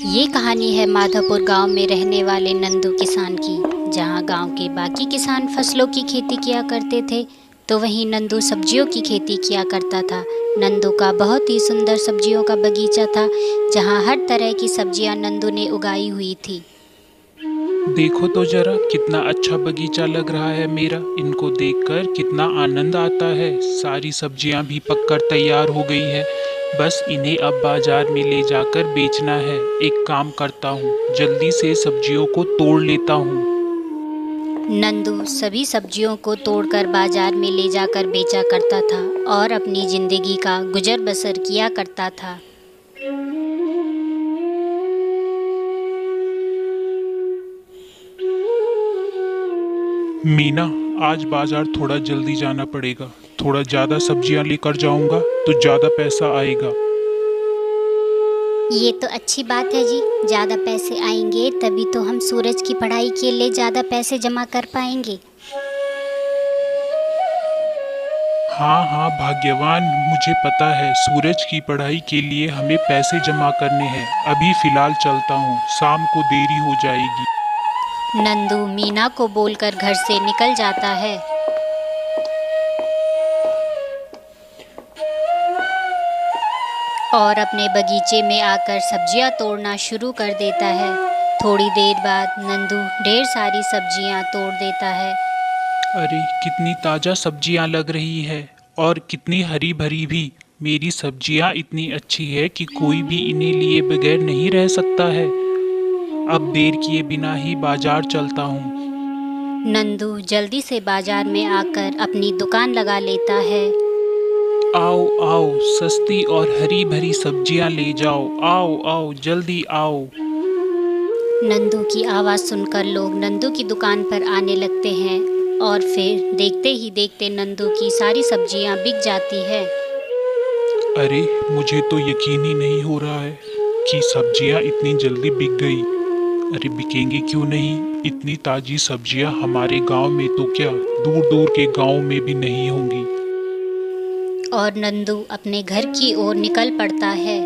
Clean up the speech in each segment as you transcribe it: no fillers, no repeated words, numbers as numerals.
ये कहानी है माधोपुर गांव में रहने वाले नंदू किसान की। जहां गांव के बाकी किसान फसलों की खेती किया करते थे, तो वहीं नंदू सब्जियों की खेती किया करता था। नंदू का बहुत ही सुंदर सब्जियों का बगीचा था, जहां हर तरह की सब्जियां नंदू ने उगाई हुई थी। देखो तो जरा कितना अच्छा बगीचा लग रहा है मेरा। इनको देखकर कितना आनंद आता है। सारी सब्जियां भी पककर तैयार हो गई है। बस इन्हें अब बाजार में ले जाकर बेचना है। एक काम करता हूँ, जल्दी से सब्जियों को तोड़ लेता हूँ। नंदू सभी सब्जियों को तोड़कर बाजार में ले जाकर बेचा करता था और अपनी जिंदगी का गुजर बसर किया करता था। मीना, आज बाजार थोड़ा जल्दी जाना पड़ेगा। थोड़ा ज्यादा सब्जियां लेकर जाऊंगा तो ज्यादा पैसा आएगा। ये तो अच्छी बात है जी। ज़्यादा पैसे आएंगे तभी तो हम सूरज की पढ़ाई के लिए ज़्यादा पैसे जमा कर पाएंगे। हाँ हाँ भाग्यवान, मुझे पता है सूरज की पढ़ाई के लिए हमें पैसे जमा करने हैं। अभी फिलहाल चलता हूँ, शाम को देरी हो जाएगी। नंदू मीना को बोलकर घर से निकल जाता है और अपने बगीचे में आकर सब्जियां तोड़ना शुरू कर देता है। थोड़ी देर बाद नंदू ढेर सारी सब्जियां तोड़ देता है। अरे कितनी ताजा सब्जियां लग रही है, और कितनी हरी भरी भी। मेरी सब्जियां इतनी अच्छी है कि कोई भी इन्हें लिए बगैर नहीं रह सकता है। अब देर किए बिना ही बाजार चलता हूँ। नंदू जल्दी से बाजार में आकर अपनी दुकान लगा लेता है। आओ आओ, सस्ती और हरी भरी सब्जियां ले जाओ। आओ आओ, जल्दी आओ। नंदू की आवाज़ सुनकर लोग नंदू की दुकान पर आने लगते हैं और फिर देखते ही देखते नंदू की सारी सब्जियां बिक जाती है। अरे, मुझे तो यकीन ही नहीं हो रहा है कि सब्जियां इतनी जल्दी बिक गई। अरे बिकेंगी क्यों नहीं। इतनी ताजी सब्जियां हमारे गांव में तो क्या, दूर दूर के गांव में भी नहीं होंगी। और नंदू अपने घर की ओर निकल पड़ता है।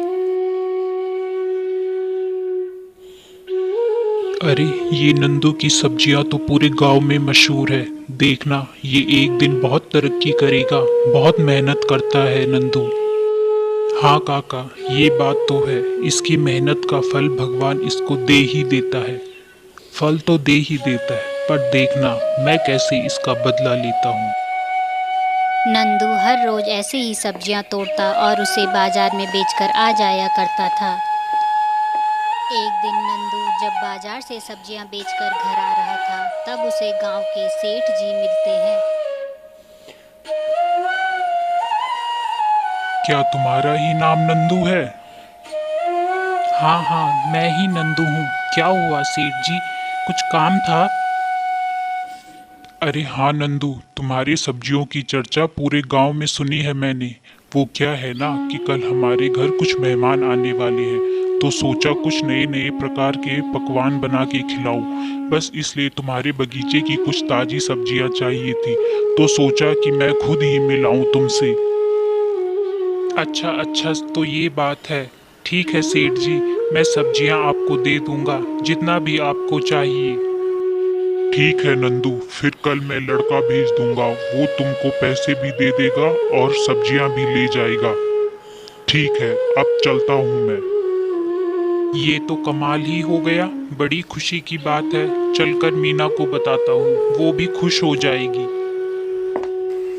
अरे, ये नंदू की सब्जियां तो पूरे गांव में मशहूर है। देखना, ये एक दिन बहुत तरक्की करेगा। बहुत मेहनत करता है नंदू। हाँ काका, ये बात तो है। इसकी मेहनत का फल भगवान इसको दे ही देता है। फल तो दे ही देता है, पर देखना मैं कैसे इसका बदला लेता हूँ। नंदू हर रोज ऐसे ही सब्जियां तोड़ता और उसे बाजार में बेचकर आ जाया करता था। एक दिन नंदू जब बाजार से सब्जियां बेचकर घर आ रहा था, तब उसे गांव के सेठ जी मिलते हैं। क्या तुम्हारा ही नाम नंदू है? हाँ हाँ, मैं ही नंदू हूँ। क्या हुआ सेठ जी, कुछ काम था? अरे हाँ नंदू, तुम्हारी सब्जियों की चर्चा पूरे गांव में सुनी है मैंने। वो क्या है ना कि कल हमारे घर कुछ मेहमान आने वाले हैं, तो सोचा कुछ नए नए प्रकार के पकवान बना के खिलाऊं। बस इसलिए तुम्हारे बगीचे की कुछ ताजी सब्जियां चाहिए थी, तो सोचा कि मैं खुद ही मिलाऊं तुमसे। अच्छा अच्छा, तो ये बात है। ठीक है सेठ जी, मैं सब्जियां आपको दे दूंगा, जितना भी आपको चाहिए। ठीक है नंदू, फिर कल मैं लड़का भेज दूंगा। वो तुमको पैसे भी दे देगा और सब्जियां भी ले जाएगा। ठीक है, अब चलता हूँ मैं। ये तो कमाल ही हो गया। बड़ी खुशी की बात है। चलकर मीना को बताता हूँ, वो भी खुश हो जाएगी।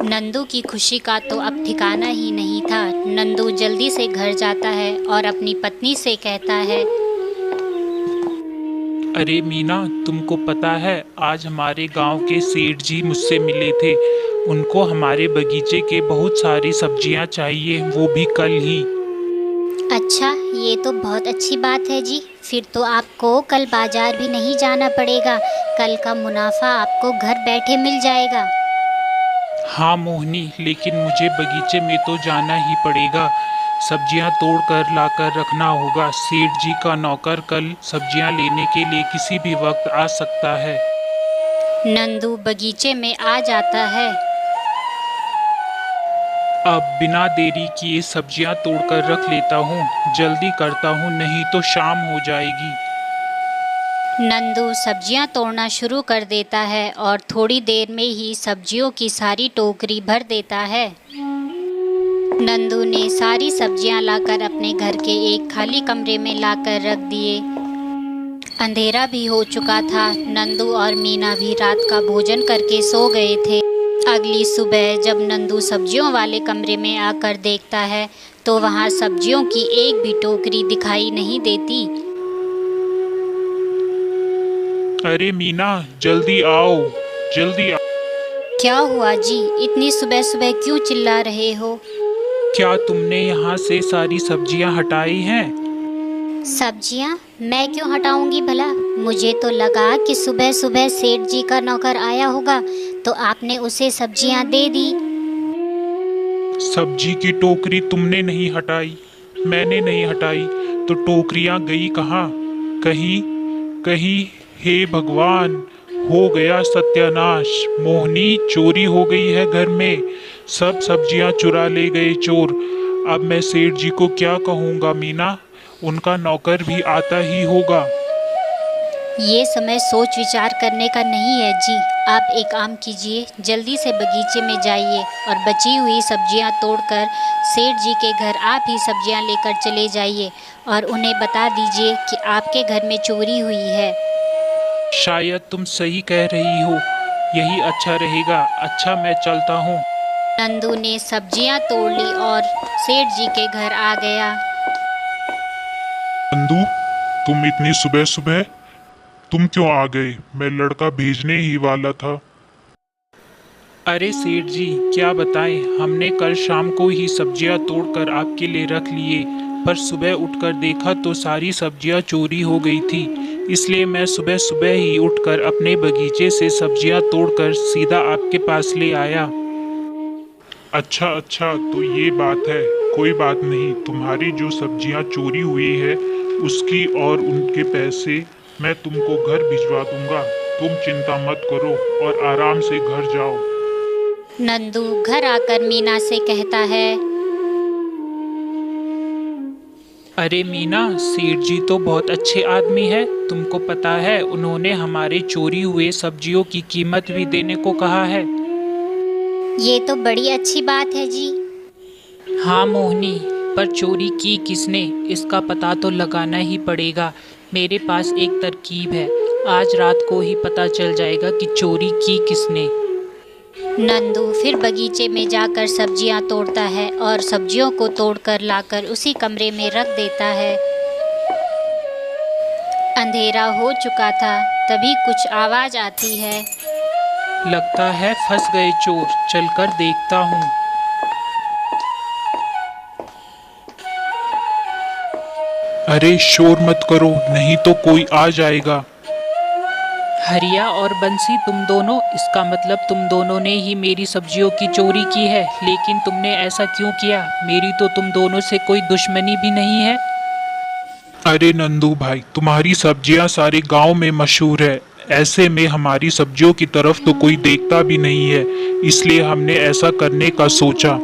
नंदू की खुशी का तो अब ठिकाना ही नहीं था। नंदू जल्दी से घर जाता है और अपनी पत्नी से कहता है, अरे मीना, तुमको पता है आज हमारे गांव के सेठ जी मुझसे मिले थे। उनको हमारे बगीचे के बहुत सारी सब्जियां चाहिए, वो भी कल ही। अच्छा, ये तो बहुत अच्छी बात है जी। फिर तो आपको कल बाजार भी नहीं जाना पड़ेगा। कल का मुनाफा आपको घर बैठे मिल जाएगा। हाँ मोहिनी, लेकिन मुझे बगीचे में तो जाना ही पड़ेगा। सब्जियां तोड़ कर लाकर रखना होगा। सेठ जी का नौकर कल सब्जियां लेने के लिए किसी भी वक्त आ सकता है। नंदू बगीचे में आ जाता है। अब बिना देरी किए सब्जियां तोड़कर रख लेता हूँ। जल्दी करता हूँ, नहीं तो शाम हो जाएगी। नंदू सब्जियां तोड़ना शुरू कर देता है और थोड़ी देर में ही सब्जियों की सारी टोकरी भर देता है। नंदू ने सारी सब्जियां लाकर अपने घर के एक खाली कमरे में लाकर रख दिए। अंधेरा भी हो चुका था। नंदू और मीना भी रात का भोजन करके सो गए थे। अगली सुबह जब नंदू सब्जियों वाले कमरे में आकर देखता है तो वहाँ सब्जियों की एक भी टोकरी दिखाई नहीं देती। अरे मीना, जल्दी आओ, जल्दी आओ। क्या हुआ जी? इतनी सुबह सुबह क्यों चिल्ला रहे हो? क्या तुमने यहाँ से सारी सब्जियां हटाई हैं? सब्जियां? मैं क्यों हटाऊंगी भला? मुझे तो लगा कि सुबह सुबह सेठ जी का नौकर आया होगा तो आपने उसे सब्जियां दे दी। सब्जी की टोकरी तुमने नहीं हटाई, मैंने नहीं हटाई, तो टोकरियां गई कहाँ? कहीं कहीं। हे भगवान, हो गया सत्यानाश। मोहनी, चोरी हो गई है घर में। सब सब्जियां चुरा ले गए चोर। अब मैं सेठ जी को क्या कहूँगा मीना? उनका नौकर भी आता ही होगा। ये समय सोच विचार करने का नहीं है जी। आप एक काम कीजिए, जल्दी से बगीचे में जाइए और बची हुई सब्जियां तोड़कर सेठ जी के घर आप ही सब्जियां लेकर चले जाइए और उन्हें बता दीजिए कि आपके घर में चोरी हुई है। शायद तुम सही कह रही हो, यही अच्छा रहेगा। अच्छा, मैं चलता हूँ। नंदू ने सब्जियां तोड़ ली और सेठ जी के घर आ गया। नंदू, तुम इतनी सुबह सुबह तुम क्यों आ गए? मैं लड़का भेजने ही वाला था। अरे सेठ जी, क्या बताएं, हमने कल शाम को ही सब्जियां तोड़कर आपके लिए रख लिए, पर सुबह उठकर देखा तो सारी सब्जियां चोरी हो गई थी। इसलिए मैं सुबह सुबह ही उठकर अपने बगीचे से सब्जियां तोड़कर सीधा आपके पास ले आया। अच्छा अच्छा, तो ये बात है। कोई बात नहीं, तुम्हारी जो सब्जियां चोरी हुई है उसकी और उनके पैसे मैं तुमको घर भिजवा दूंगा। तुम चिंता मत करो और आराम से घर जाओ। नंदू घर आकर मीना से कहता है, अरे मीना, सेठ जी तो बहुत अच्छे आदमी है। तुमको पता है, उन्होंने हमारे चोरी हुए सब्जियों की कीमत भी देने को कहा है। ये तो बड़ी अच्छी बात है जी। हाँ मोहिनी, पर चोरी की किसने, इसका पता तो लगाना ही पड़ेगा। मेरे पास एक तरकीब है। आज रात को ही पता चल जाएगा कि चोरी की किसने। नंदू फिर बगीचे में जाकर सब्जियां तोड़ता है और सब्जियों को तोड़कर लाकर उसी कमरे में रख देता है। अंधेरा हो चुका था, तभी कुछ आवाज आती है। लगता है फंस गए चोर, चलकर देखता हूँ। अरे शोर मत करो, नहीं तो कोई आ जाएगा। हरिया और बंसी, तुम दोनों, इसका मतलब तुम दोनों ने ही मेरी सब्जियों की चोरी की है। लेकिन तुमने ऐसा क्यों किया? मेरी तो तुम दोनों से कोई दुश्मनी भी नहीं है। अरे नंदू भाई, तुम्हारी सब्जियां सारे गांव में मशहूर है। ऐसे में हमारी सब्जियों की तरफ तो कोई देखता भी नहीं है, इसलिए हमने ऐसा करने का सोचा।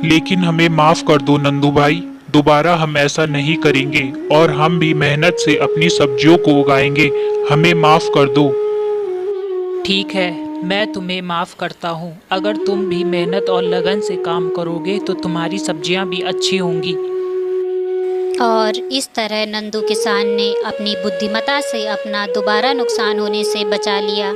लेकिन हमें माफ कर दो नंदू भाई, दोबारा हम ऐसा नहीं करेंगे और हम भी मेहनत से अपनी सब्जियों को उगाएंगे। हमें माफ कर दो। ठीक है, मैं तुम्हें माफ़ करता हूँ। अगर तुम भी मेहनत और लगन से काम करोगे तो तुम्हारी सब्जियाँ भी अच्छी होंगी। और इस तरह नंदू किसान ने अपनी बुद्धिमत्ता से अपना दोबारा नुकसान होने से बचा लिया।